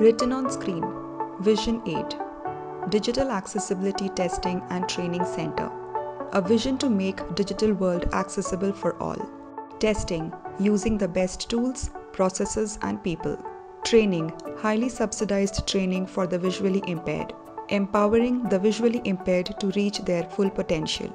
Written on screen, Vision 8, Digital Accessibility Testing and Training Center, a vision to make digital world accessible for all. Testing, using the best tools, processes and people. Training, highly subsidized training for the visually impaired. Empowering the visually impaired to reach their full potential.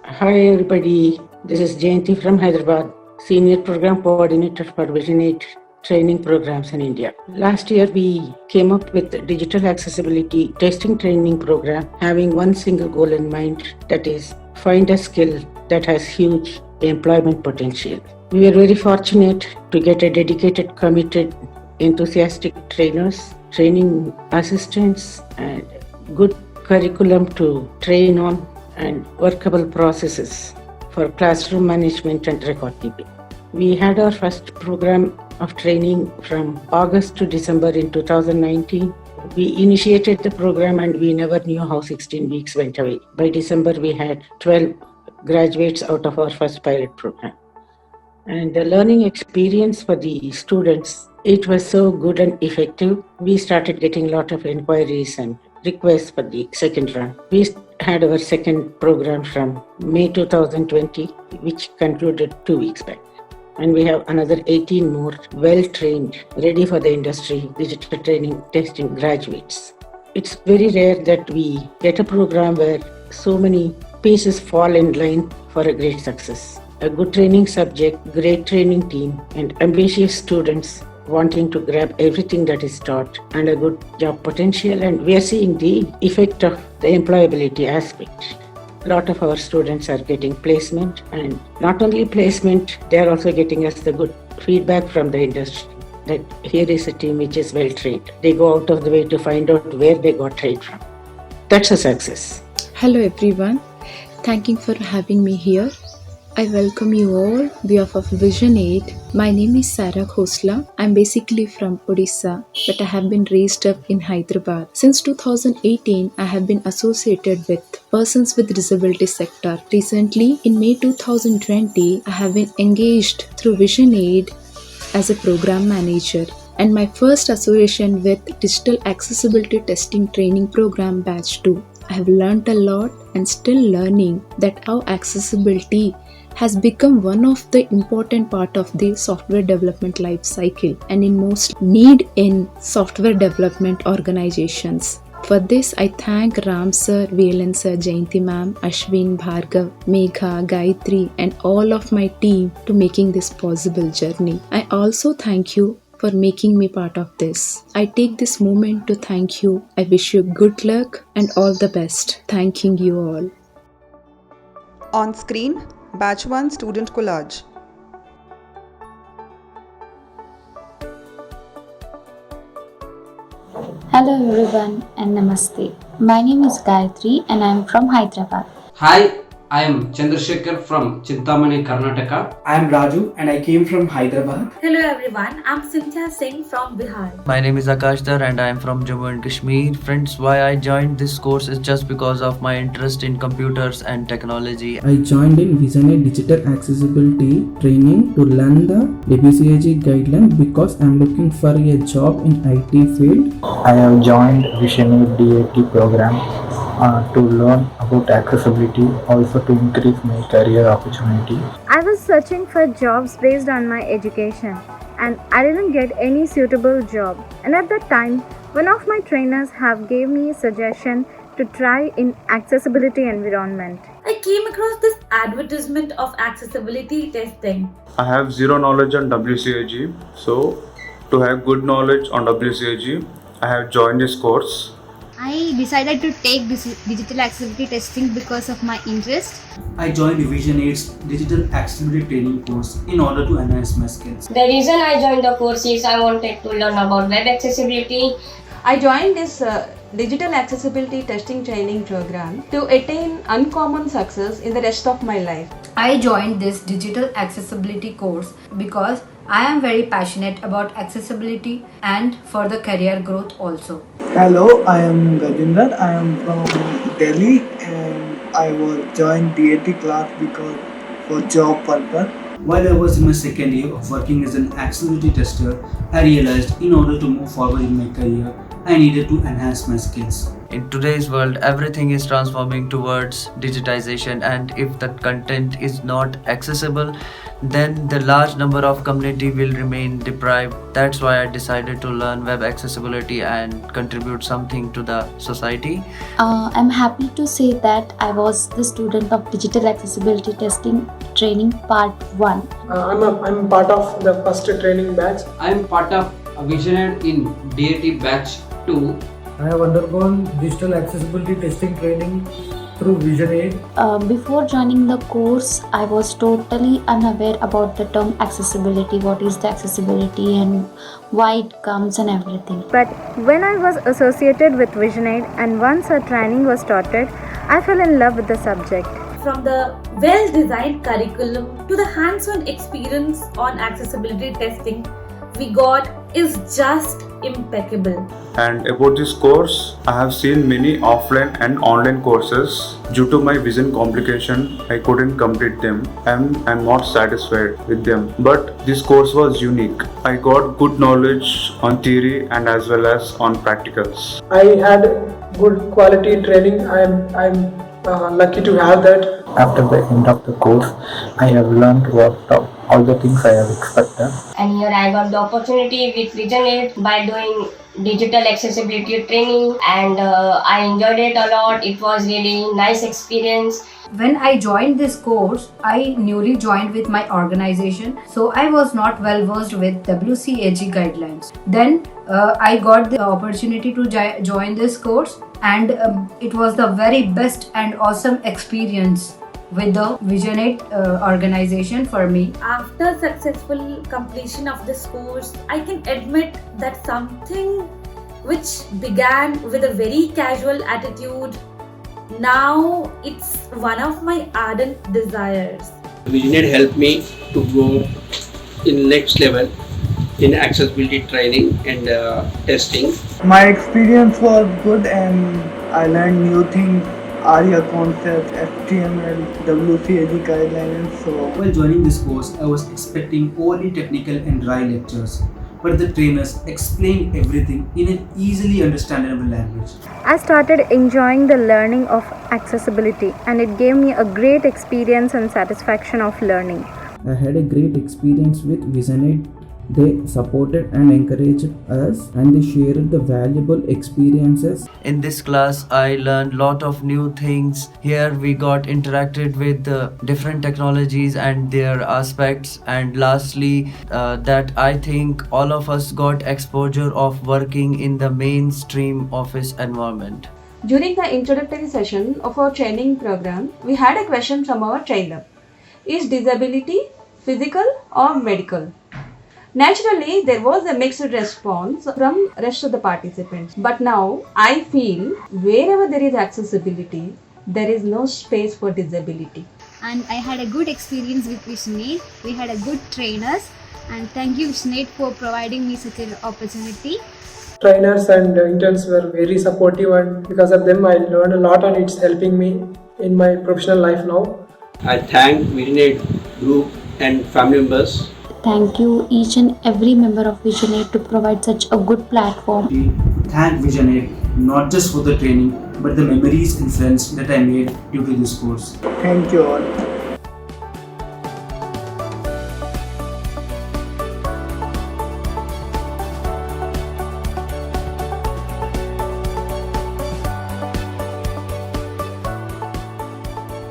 Hi everybody, this is Jayanti from Hyderabad, Senior Program Coordinator for Vision 8 training programs in India. Last year we came up with the Digital Accessibility Testing Training Program having one single goal in mind, that is find a skill that has huge employment potential. We were very fortunate to get a dedicated, committed, enthusiastic trainers, training assistants and good curriculum to train on and workable processes for classroom management and record keeping. We had our first program of training from August to December in 2019. We initiated the program and we never knew how 16 weeks went away. By December, we had 12 graduates out of our first pilot program. And the learning experience for the students, it was so good and effective. We started getting a lot of inquiries and requests for the second run. We had our second program from May 2020, which concluded 2 weeks back. And we have another 18 more well-trained, ready for the industry, digital training testing graduates. It's very rare that we get a program where so many pieces fall in line for a great success. A good training subject, great training team, and ambitious students wanting to grab everything that is taught and a good job potential, and we are seeing the effect of the employability aspect. A lot of our students are getting placement, and not only placement, they are also getting us the good feedback from the industry that here is a team which is well trained. They go out of the way to find out where they got trained from. That's a success. Hello everyone, thank you for having me here. I welcome you all on behalf of Vision 8. My name is Sarah Khosla. I'm basically from Odisha, but I have been raised up in Hyderabad. Since 2018, I have been associated with persons with disability sector. Recently, in May 2020, I have been engaged through Vision 8 as a program manager. And my first association with Digital Accessibility Testing Training Program Batch 2. I have learned a lot and still learning that how accessibility has become one of the important part of the software development life cycle and in most need in software development organizations. For this, I thank Ram sir, VLN sir, Jayanti ma'am, Ashwin, Bhargav, Megha, Gayatri and all of my team to making this possible journey. I also thank you for making me part of this. I take this moment to thank you. I wish you good luck and all the best. Thanking you all. On screen, Batch 1 Student Collage. Hello everyone and Namaste. My name is Gayatri and I am from Hyderabad. Hi, I am Chandrasekhar from Chintamani, Karnataka. I am Raju and I came from Hyderabad. Hello everyone, I'm Cynthia Singh from Bihar. My name is Akash Dar and I am from Jammu and Kashmir. Friends, why I joined this course is just because of my interest in computers and technology. I joined in Vision 8 Digital Accessibility Training to learn the WCAG guideline because I am looking for a job in IT field. I have joined Vision 8 DAT program to learn about accessibility, also to increase my career opportunity. I was searching for jobs based on my education and I didn't get any suitable job. And at that time, one of my trainers have gave me a suggestion to try in accessibility environment. I came across this advertisement of accessibility testing. I have zero knowledge on WCAG, so to have good knowledge on WCAG, I have joined this course. I decided to take this digital accessibility testing because of my interest. I joined Vision 8's Digital Accessibility Training course in order to enhance my skills. The reason I joined the course is I wanted to learn about web accessibility. I joined this Digital Accessibility Testing Training program to attain uncommon success in the rest of my life. I joined this Digital Accessibility course because I am very passionate about accessibility and for the career growth also. Hello, I am Gajendra. I am from Delhi and I was joined DAT class because for job purpose. While I was in my second year of working as an accessibility tester, I realized in order to move forward in my career, I needed to enhance my skills. In today's world, everything is transforming towards digitization, and if the content is not accessible, then the large number of community will remain deprived. That's why I decided to learn web accessibility and contribute something to the society. I'm happy to say that I was the student of Digital Accessibility Testing Training Part 1. I'm part of the first training batch. I am part of Visionaid in DAT batch 2. I have undergone digital accessibility testing training through Visionaid. Before joining the course, I was totally unaware about the term accessibility, what is the accessibility and why it comes and everything. But when I was associated with Visionaid and once our training was started, I fell in love with the subject. From the well-designed curriculum to the hands-on experience on accessibility testing we got is just impeccable. And about this course, I have seen many offline and online courses. Due to my vision complication, I couldn't complete them and I'm not satisfied with them. But this course was unique. I got good knowledge on theory and as well as on practicals. I had good quality training. I'm lucky to have that. After the end of the course, I have learned all the things I have expected. And here I got the opportunity with Visionaid by doing digital accessibility training, and I enjoyed it a lot. It was really nice experience. When I joined this course, I newly joined with my organization, so I was not well versed with WCAG guidelines. Then I got the opportunity to join this course, and it was the very best and awesome experience with the Visionaid organization for me. After successful completion of this course, I can admit that something which began with a very casual attitude, now it's one of my ardent desires. Visionaid helped me to go in next level in accessibility training and testing. My experience was good and I learned new things. ARIA concepts, HTML, WCAG guidelines and so on. While joining this course, I was expecting overly technical and dry lectures, but the trainers explained everything in an easily understandable language. I started enjoying the learning of accessibility and it gave me a great experience and satisfaction of learning. I had a great experience with Visionaid. They supported and encouraged us and they shared the valuable experiences. In this class, I learned lot of new things. Here we got interacted with different technologies and their aspects. And lastly, that I think all of us got exposure of working in the mainstream office environment. During the introductory session of our training program, we had a question from our trainer. Is disability physical or medical? Naturally, there was a mixed response from rest of the participants. But now, I feel wherever there is accessibility, there is no space for disability. And I had a good experience with Visionaid. We had a good trainers, and thank you Visionaid for providing me such an opportunity. Trainers and interns were very supportive and because of them I learned a lot and it's helping me in my professional life now. I thank Visionaid group and family members. Thank you each and every member of Visionaid to provide such a good platform. We thank Visionaid not just for the training, but the memories and friends that I made due to this course. Thank you all.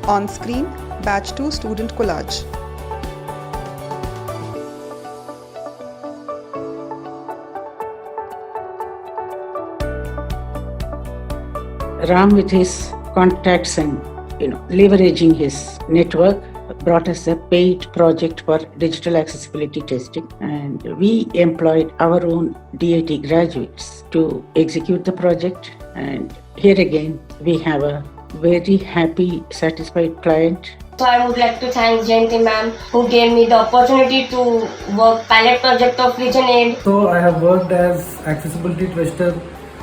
On screen, Batch 2 Student Collage. Ram with his contacts and leveraging his network brought us a paid project for digital accessibility testing, and we employed our own DAT graduates to execute the project. And here again we have a very happy, satisfied client. So I would like to thank Jayanti ma'am who gave me the opportunity to work pilot project of Visionaid. So I have worked as accessibility tester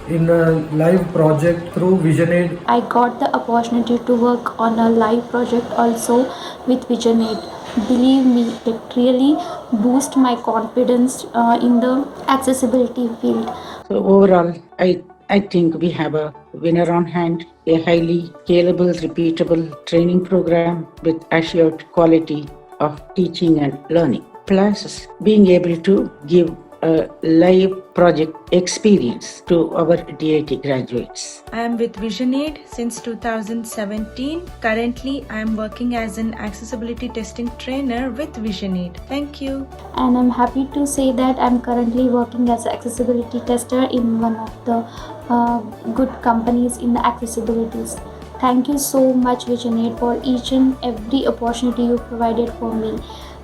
in a live project through VisionAid. I got the opportunity to work on a live project also with VisionAid. Believe me, it really boosts my confidence in the accessibility field. So overall, I think we have a winner on hand, a highly scalable, repeatable training program with assured quality of teaching and learning. Plus, being able to give a live project experience to our DIT graduates. I am with VisionAid since 2017. Currently, I am working as an accessibility testing trainer with VisionAid. Thank you. And I'm happy to say that I'm currently working as an accessibility tester in one of the good companies in the accessibilities. Thank you so much, VisionAid, for each and every opportunity you provided for me.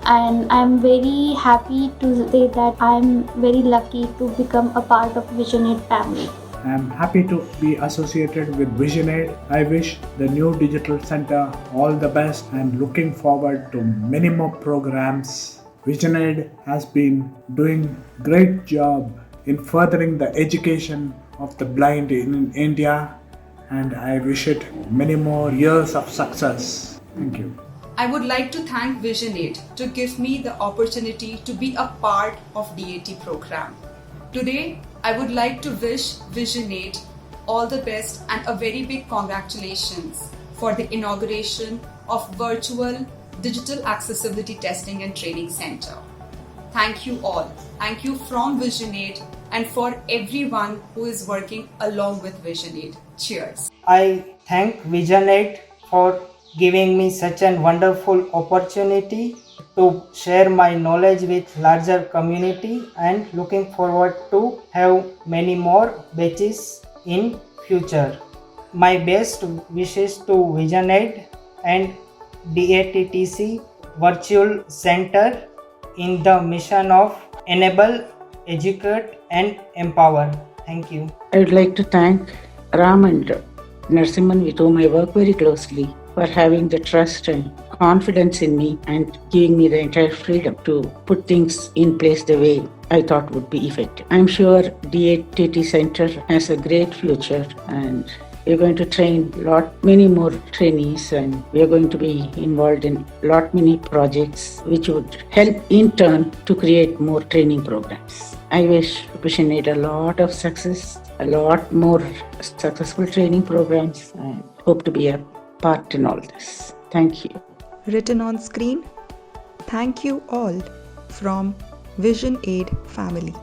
And I'm very happy to say that I'm very lucky to become a part of VisionAid family. I am happy to be associated with VisionAid. I wish the new digital center all the best and looking forward to many more programs. VisionAid has been doing great job in furthering the education of the blind in India, and I wish it many more years of success. Thank you. I would like to thank VisionAid to give me the opportunity to be a part of DAT program. Today, I would like to wish VisionAid all the best and a very big congratulations for the inauguration of Virtual Digital Accessibility Testing and Training Center. Thank you all. Thank you from VisionAid and for everyone who is working along with VisionAid. Cheers. I thank VisionAid for giving me such a wonderful opportunity to share my knowledge with larger community, and looking forward to have many more batches in future. My best wishes to VisionAid and DATTC Virtual Center in the mission of enable, educate and empower. Thank you. I would like to thank Ram and Narasimhan, with whom I work very closely, for having the trust and confidence in me and giving me the entire freedom to put things in place the way I thought would be effective. I'm sure DATT Center has a great future, and we're going to train many more trainees, and we're going to be involved in many projects which would help in turn to create more training programs. I wish VisionAid a lot of success, a lot more successful training programs, and hope to be a part in all this. Thank you. Written on screen, thank you all from VisionAid family.